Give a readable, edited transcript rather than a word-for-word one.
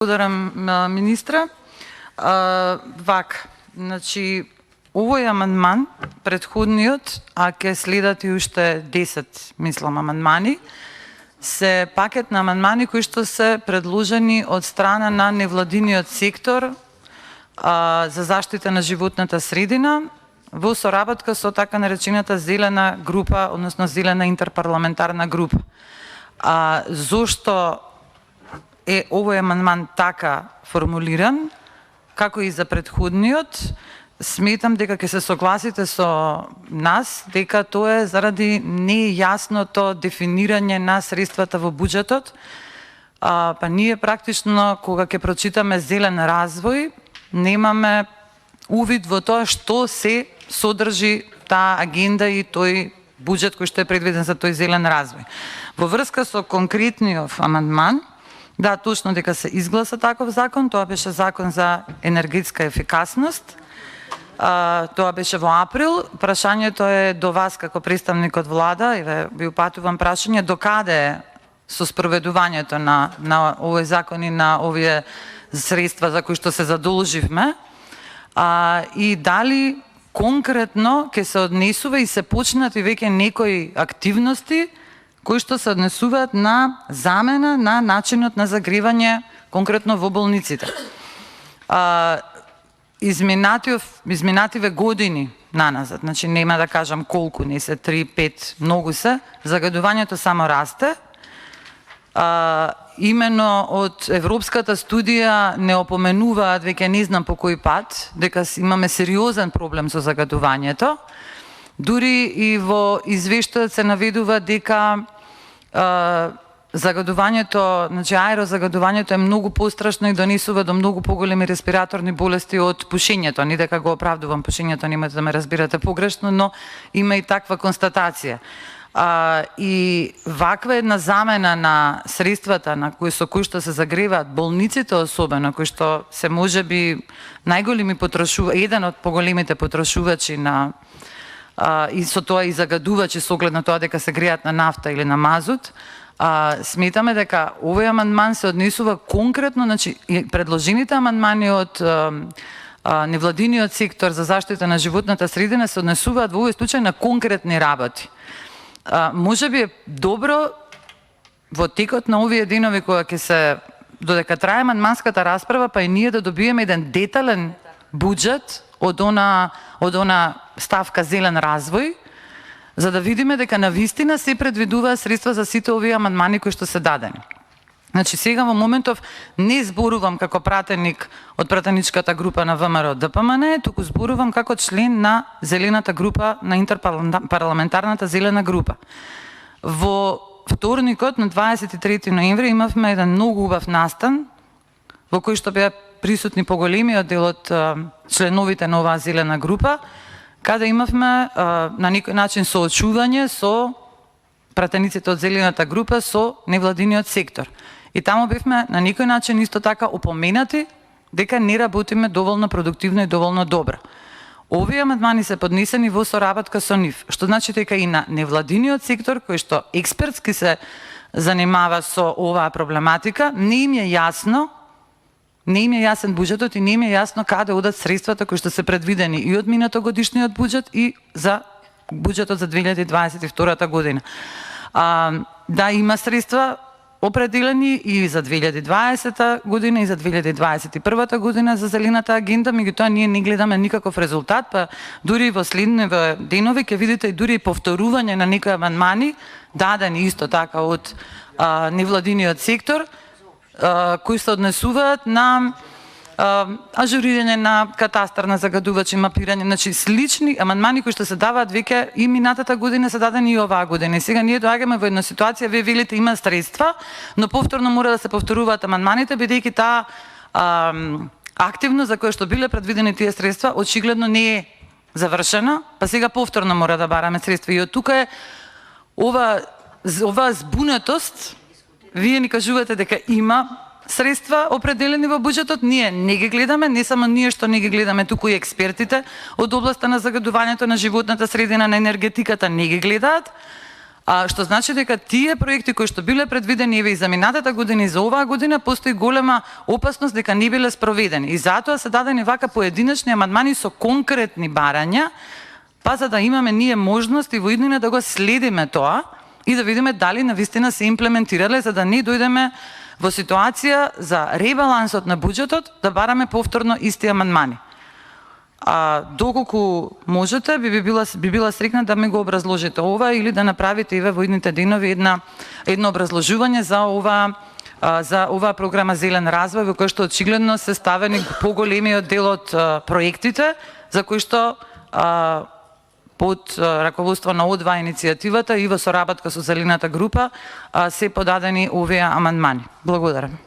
Благодарам министра. Значи, овој амандман, предходниот, а ќе следат и уште 10, мислам, амандмани, се пакет на амандмани кои што се предложени од страна на невладиниот сектор за заштита на животната средина во соработка со така наречената зелена група, односно зелена интерпарламентарна група. Зошто е овој амандман така формулиран, како и за предходниот, сметам дека ќе се согласите со нас дека тоа е заради нејасното дефинирање на средствата во буџетот. Па ние практично кога ќе прочитаме зелен развој, немаме увид во тоа што се содржи таа агенда и тој буџет кој што е предвиден за тој зелен развој. Во врска со конкретниот амандман, да, точно дека се изгласа таков закон, тоа беше закон за енергетска ефикасност. Тоа беше во април. Прашањето е до вас како представник од влада и ви упатувам прашање докаде е со спроведувањето на овој закон и на овие средства за кои што се задолживме, и дали конкретно ќе се однесува и се почнати веќе некои активности кои што се однесуваат на замена на начинот на загревање конкретно во болниците. Изминативе години наназад, значи нема да кажам колку, не се 3-5, многу се, загадувањето само расте. Имено од европската студија не опоменуваат, веќе не знам по кој пат, дека имаме сериозен проблем со загадувањето. Дури и во извештајот се наведува дека загадувањето, значи аерозагадувањето е многу пострашно и донесува до многу поголеми респираторни болести од пушењето. Не дека го оправдувам пушењето, немате да ме разбирате погрешно, но има и таква констатација. И ваква една замена на средствата на со кои што се загреваат болниците, особено кои што се можеби најголеми еден од поголемите потрошувачи на и со тоа и загадувачи со оглед на тоа дека се греат на нафта или на мазут, сметаме дека овој амандман се однесува конкретно, значи предложените амандмани од невладиниот сектор за заштита на животната средина се однесуваат во овој случај на конкретни работи. Можеби е добро во текот на овие денови кога ќе се додека трае амандманската расправа, па и ние да добиеме еден детален буџет од она ставка зелен развој, за да видиме дека навистина се предвидува средства за сите овие амандмани кои што се дадени. Значи сега во моментов не зборувам како пратеник од пратеничката група на ВМРО ДПМН, туку зборувам како член на зелената група, на интерпарламентарната зелена група. Во вторникот на 23 ноември имавме еден многу убав настан во кој што беа присутни поголемиот дел од членовите на оваа зелена група, каде имавме на некој начин соочување со пратениците од зелената група со невладиниот сектор. И таму бевме на некој начин исто така опоменати дека не работиме доволно продуктивно и доволно добро. Овие амандмани се поднесени во соработка со нив, што значи дека и на невладиниот сектор кој што експертски се занимава со оваа проблематика, не им е јасно, не им е јасен буџетот и не им е јасно каде одат средствата кои што се предвидени и од минатогодишниот буџет и за буџетот за 2022 година. Да, има средства определени и за 2020 година и за 2021 година за зелената агенда, меѓутоа ние не гледаме никаков резултат, па дури во следните денови ќе видите и дури повторување на некои амандмани дадени исто така од невладиниот сектор, кои се однесуваат на ажурирање на катастар на загадувачи, мапирање, значи слични амандмани кои што се даваат веќе и минатата година се дадени и оваа година. И сега ние доаѓаме во една ситуација, вие велите има средства, но повторно мора да се повторуваат амандманите, бидејќи таа активност за која што биле предвидени тие средства очигледно не е завршена, па сега повторно мора да бараме средства. И од тука е ова збунетост. Вие ни кажувате дека има средства определени во буџетот, ние не ги гледаме, не само ние што не ги гледаме, туку и експертите од областа на загадувањето на животната средина, на енергетиката не ги гледаат, што значи дека тие проекти кои што биле предвидени еве и за минатата година и за оваа година постои голема опасност дека не биле спроведени. И затоа се дадени вака поединечни амандмани со конкретни барања, па за да имаме ние можност и во иднина да го следиме тоа и да видиме дали навистина се имплементирале, за да не дојдеме во ситуација за ребалансот на буџетот да бараме повторно исти амандмани. Доколку можете, би била срекна да ми го образложите ова или да направите еве во идните денови едно образложување за оваа програма Зелен развој, во кој што очигледно се ставени поголемиот дел од проектите, за кои што под раководство на О2 иницијативата и во соработка со Зелената група се подадени овие амандмани. Благодарам.